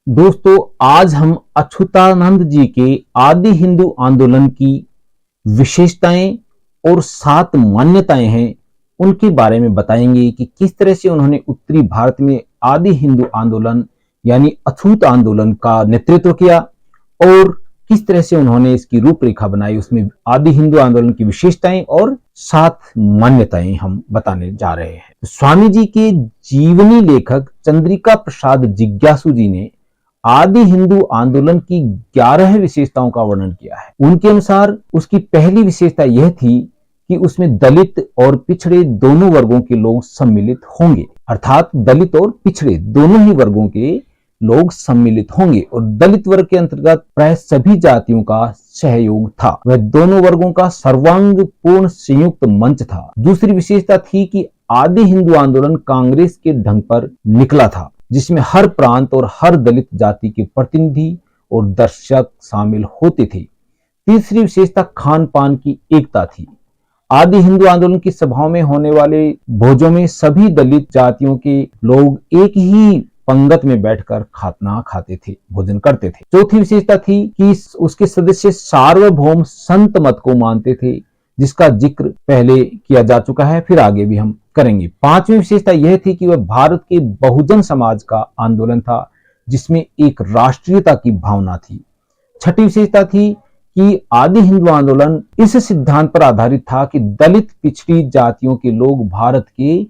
दोस्तों, आज हम अच्युतानंद जी के आदि हिंदू आंदोलन की विशेषताएं और 7 मान्यताएं हैं, उनके बारे में बताएंगे कि किस तरह से उन्होंने उत्तरी भारत में आदि हिंदू आंदोलन यानी अछूत आंदोलन का नेतृत्व किया और किस तरह से उन्होंने इसकी रूपरेखा बनाई। उसमें आदि हिंदू आंदोलन की विशेषताएं और 7 मान्यताएं हम बताने जा रहे हैं। स्वामी जी के जीवनी लेखक चंद्रिका प्रसाद जिज्ञासु जी ने आदि हिंदू आंदोलन की 11 विशेषताओं का वर्णन किया है। उनके अनुसार उसकी पहली विशेषता यह थी कि उसमें दलित और पिछड़े दोनों वर्गों के लोग सम्मिलित होंगे, अर्थात दलित और पिछड़े दोनों ही वर्गों के लोग सम्मिलित होंगे और दलित वर्ग के अंतर्गत प्राय सभी जातियों का सहयोग था। वह दोनों वर्गों का सर्वांग पूर्ण संयुक्त मंच था। दूसरी विशेषता थी कि आदि हिंदू आंदोलन कांग्रेस के ढंग पर निकला था, जिसमें हर प्रांत और हर दलित जाति के प्रतिनिधि और दर्शक शामिल होते थे। तीसरी विशेषता खान पान की एकता थी। आदि हिंदू आंदोलन की सभाओं में होने वाले भोजों में सभी दलित जातियों के लोग एक ही पंगत में बैठकर खाना खाते थे, भोजन करते थे। चौथी विशेषता थी कि उसके सदस्य सार्वभौम संत मत को मानते थे, जिसका जिक्र पहले किया जा चुका है, फिर आगे भी हम करेंगे। पांचवी विशेषता यह थी कि वह भारत के बहुजन समाज का आंदोलन था, जिसमें एक राष्ट्रीयता की भावना थी। छठी विशेषता थी कि आदि हिंदू आंदोलन इस सिद्धांत पर आधारित था कि दलित पिछड़ी जातियों के लोग भारत के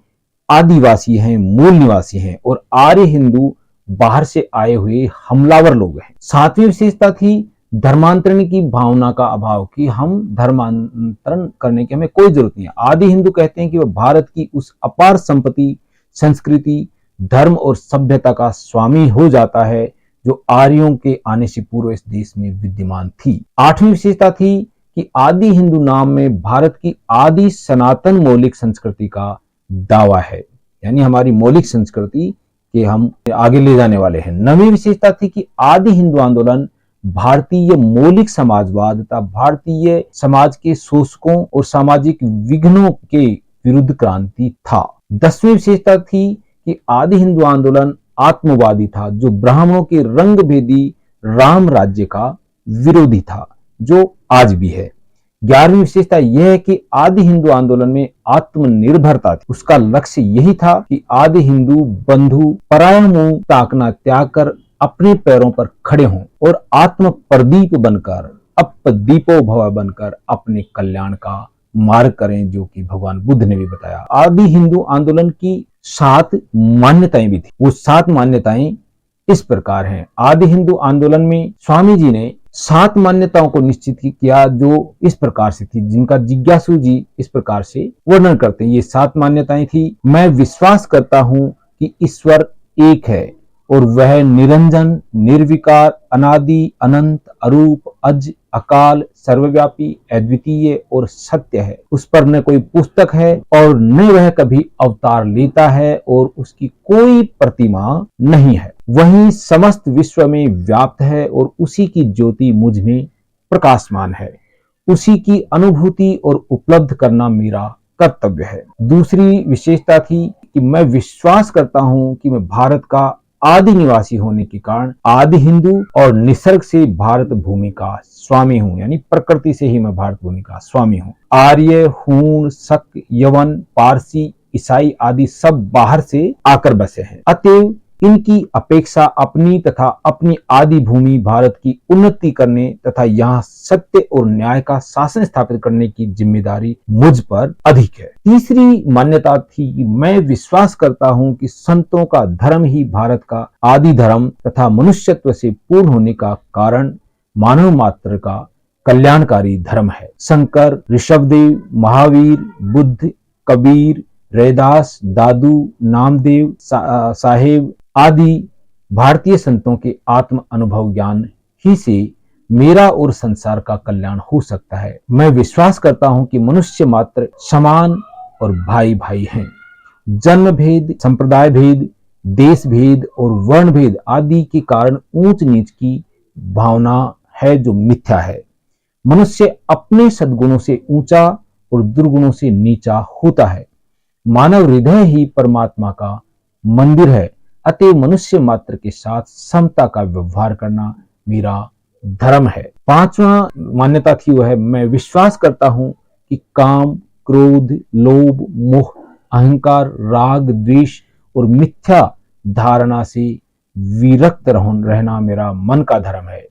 आदिवासी हैं, मूल निवासी हैं और आर्य हिंदू बाहर से आए हुए हमलावर लोग हैं। सातवीं विशेषता थी धर्मांतरण की भावना का अभाव, कि हम धर्मांतरण करने की हमें कोई जरूरत नहीं है। आदि हिंदू कहते हैं कि वह भारत की उस अपार संपत्ति, संस्कृति, धर्म और सभ्यता का स्वामी हो जाता है जो आर्यों के आने से पूर्व इस देश में विद्यमान थी। आठवीं विशेषता थी कि आदि हिंदू नाम में भारत की आदि सनातन मौलिक संस्कृति का दावा है, यानी हमारी मौलिक संस्कृति के हम आगे ले जाने वाले हैं। नवीं विशेषता थी कि आदि हिंदू आंदोलन भारतीय मौलिक समाजवाद तथा भारतीय समाज के शोषकों और सामाजिक विघ्नों के विरुद्ध क्रांति था। 10वीं विशेषता थी कि आदि हिंदू आंदोलन आत्मवादी था, जो ब्राह्मणों के रंग भेदी राम राज्य का विरोधी था, जो आज भी है। 11वीं विशेषता यह है कि आदि हिंदू आंदोलन में आत्मनिर्भरता थी। उसका लक्ष्य यही था कि आदि हिंदू बंधु पराया मुंह ताकना त्याग कर अपने पैरों पर खड़े हों और आत्म प्रदीप बनकर, अपदीपो भव बनकर अपने कल्याण का मार्ग करें, जो कि भगवान बुद्ध ने भी बताया। आदि हिंदू आंदोलन की 7 मान्यताएं भी थी। वो 7 मान्यताएं इस प्रकार हैं। आदि हिंदू आंदोलन में स्वामी जी ने 7 मान्यताओं को निश्चित किया, जो इस प्रकार से थी, जिनका जिज्ञासु जी इस प्रकार से वर्णन करते हैं। ये 7 मान्यताएं थी। मैं विश्वास करता हूं कि ईश्वर एक है और वह निरंजन, निर्विकार, अनादि, अनंत, अरूप, अज, अकाल, सर्वव्यापी, अद्वितीय और सत्य है। उस पर न कोई पुस्तक है और न वह कभी अवतार लेता है और उसकी कोई प्रतिमा नहीं है। वही समस्त विश्व में व्याप्त है और उसी की ज्योति मुझ में प्रकाशमान है। उसी की अनुभूति और उपलब्ध करना मेरा कर्तव्य है। दूसरी विशेषता थी कि मैं विश्वास करता हूं कि मैं भारत का आदि निवासी होने के कारण आदि हिंदू और निसर्ग से भारत भूमि का स्वामी हूं, यानी प्रकृति से ही मैं भारत भूमि का स्वामी हूं। आर्य, हूण, शक, यवन, पारसी, ईसाई आदि सब बाहर से आकर बसे हैं। अतएव इनकी अपेक्षा अपनी तथा अपनी आदि भूमि भारत की उन्नति करने तथा यहाँ सत्य और न्याय का शासन स्थापित करने की जिम्मेदारी मुझ पर अधिक है। तीसरी मान्यता थी कि मैं विश्वास करता हूं कि संतों का धर्म ही भारत का आदि धर्म तथा मनुष्यत्व से पूर्ण होने का कारण मानव मात्र का कल्याणकारी धर्म है। शंकर, ऋषभदेव, महावीर, बुद्ध, कबीर, रैदास, दादू, नामदेव साहेब आदि भारतीय संतों के आत्म अनुभव ज्ञान ही से मेरा और संसार का कल्याण हो सकता है। मैं विश्वास करता हूं कि मनुष्य मात्र समान और भाई भाई हैं। जन्म भेद, संप्रदाय भेद, देश भेद और वर्ण भेद आदि के कारण ऊंच नीच की भावना है, जो मिथ्या है। मनुष्य अपने सद्गुणों से ऊंचा और दुर्गुणों से नीचा होता है। मानव हृदय ही परमात्मा का मंदिर है, अतएव मनुष्य मात्र के साथ समता का व्यवहार करना मेरा धर्म है। पांचवा मान्यता थी वह है, मैं विश्वास करता हूं कि काम, क्रोध, लोभ, मोह, अहंकार, राग, द्वेष और मिथ्या धारणा से विरक्त रहना मेरा मन का धर्म है।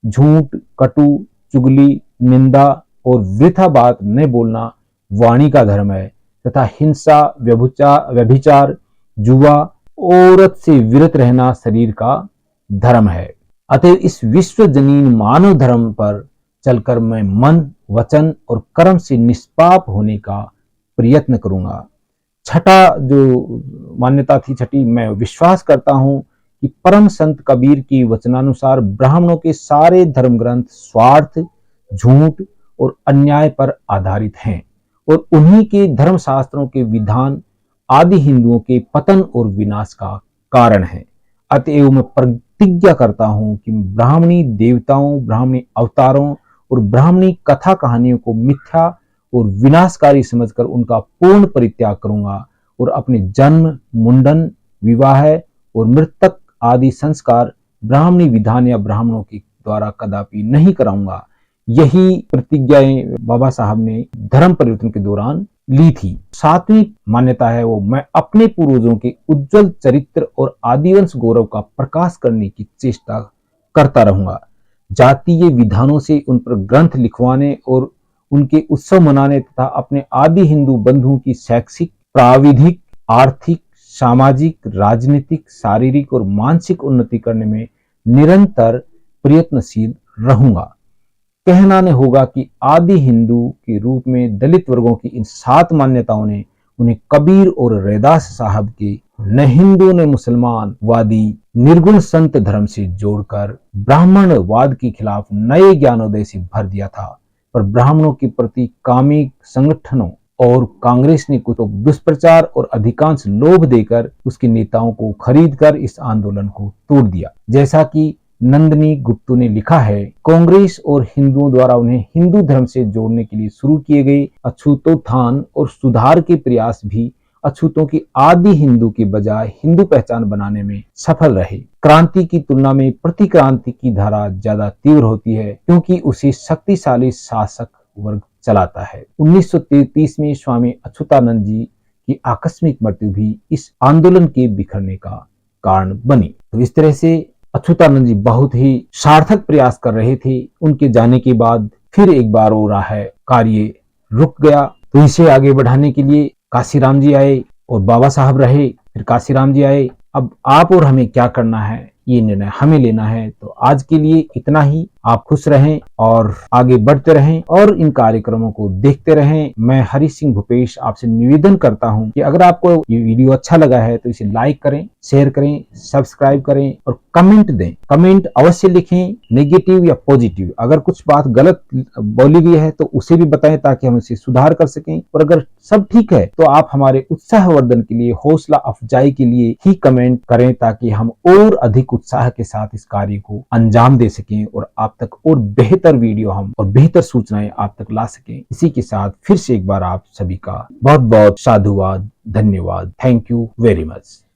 झूठ, कटु, चुगली, निंदा और वृथा बात न बोलना वाणी का धर्म है तथा हिंसा, व्यभिचार, जुआ, औरत से विरत रहना शरीर का धर्म है। अतः इस विश्व जनीन मानव धर्म पर चलकर मैं मन, वचन और कर्म से निष्पाप होने का प्रयत्न करूंगा। छठा जो मान्यता थी, छठी, मैं विश्वास करता हूं कि परम संत कबीर की वचनानुसार ब्राह्मणों के सारे धर्म ग्रंथ स्वार्थ, झूठ और अन्याय पर आधारित हैं और उन्हीं के धर्म शास्त्रों के विधान आदि हिंदुओं के पतन और विनाश का कारण है। अतएव मैं प्रतिज्ञा करता हूं कि ब्राह्मणी देवताओं, ब्राह्मणी अवतारों और ब्राह्मणी कथा कहानियों को मिथ्या और विनाशकारी समझकर उनका पूर्ण परित्याग करूंगा और अपने जन्म, मुंडन, विवाह और मृतक आदि संस्कार ब्राह्मणी विधान या ब्राह्मणों के द्वारा कदापि नहीं कराऊंगा। यही प्रतिज्ञाएं बाबा साहब ने धर्म परिवर्तन के दौरान ली थी। सातवीं मान्यता है वो, मैं अपने पूर्वजों के उज्जवल चरित्र और आदिवंश गौरव का प्रकाश करने की चेष्टा करता रहूंगा। जातीय विधानों से उन पर ग्रंथ लिखवाने और उनके उत्सव मनाने तथा अपने आदि हिंदू बंधुओं की शैक्षिक, प्राविधिक, आर्थिक, सामाजिक, राजनीतिक, शारीरिक और मानसिक उन्नति करने में निरंतर प्रयत्नशील रहूंगा। कहना नहीं होगा कि आदि हिंदू के रूप में दलित वर्गों की इन 7 मान्यताओं ने उन्हें कबीर और रैदास साहब के न हिंदू न मुसलमान वादी निर्गुण संत धर्म से जोड़कर ब्राह्मणवाद के खिलाफ नए ज्ञानोदय से भर दिया था। पर ब्राह्मणों के प्रति कामिक संगठनों और कांग्रेस ने कुछ दुष्प्रचार और अधिकांश लोभ देकर उसके नेताओं को खरीदकर इस आंदोलन को तोड़ दिया। जैसा कि नंदिनी गुप्तू ने लिखा है, कांग्रेस और हिंदुओं द्वारा उन्हें हिंदू धर्म से जोड़ने के लिए शुरू किए गए अछूतोत्थान और सुधार के प्रयास भी अछूतों की आदि हिंदू के बजाय हिंदू पहचान बनाने में सफल रहे। क्रांति की तुलना में प्रतिक्रांति की धारा ज्यादा तीव्र होती है क्योंकि उसे शक्तिशाली शासक वर्ग चलाता है। 1933 में स्वामी अच्युतानंद जी की आकस्मिक मृत्यु भी इस आंदोलन के बिखरने का कारण बनी। तो इस तरह से अच्युतानंद जी बहुत ही सार्थक प्रयास कर रहे थे। उनके जाने के बाद फिर एक बार हो रहा है कार्य रुक गया। तो इसे आगे बढ़ाने के लिए काशीराम जी आए और बाबा साहब रहे, फिर काशीराम जी आए। अब आप और हमें क्या करना है, ये निर्णय हमें लेना है। तो आज के लिए इतना ही। आप खुश रहें और आगे बढ़ते रहें और इन कार्यक्रमों को देखते रहें। मैं हरि सिंह भूपेश आपसे निवेदन करता हूं कि अगर आपको ये वीडियो अच्छा लगा है तो इसे लाइक करें, शेयर करें, सब्सक्राइब करें और कमेंट दें। कमेंट अवश्य लिखें, नेगेटिव या पॉजिटिव। अगर कुछ बात गलत बोली गई है तो उसे भी बताएं ताकि हम इसे सुधार कर सकें। और अगर सब ठीक है तो आप हमारे उत्साहवर्धन के लिए, हौसला अफजाई के लिए ही कमेंट करें ताकि हम और अधिक उत्साह के साथ इस कार्य को अंजाम दे सकें और आप तक और बेहतर वीडियो हम और बेहतर सूचनाएं आप तक ला सकें। इसी के साथ फिर से एक बार आप सभी का बहुत बहुत साधुवाद, धन्यवाद। Thank you very much.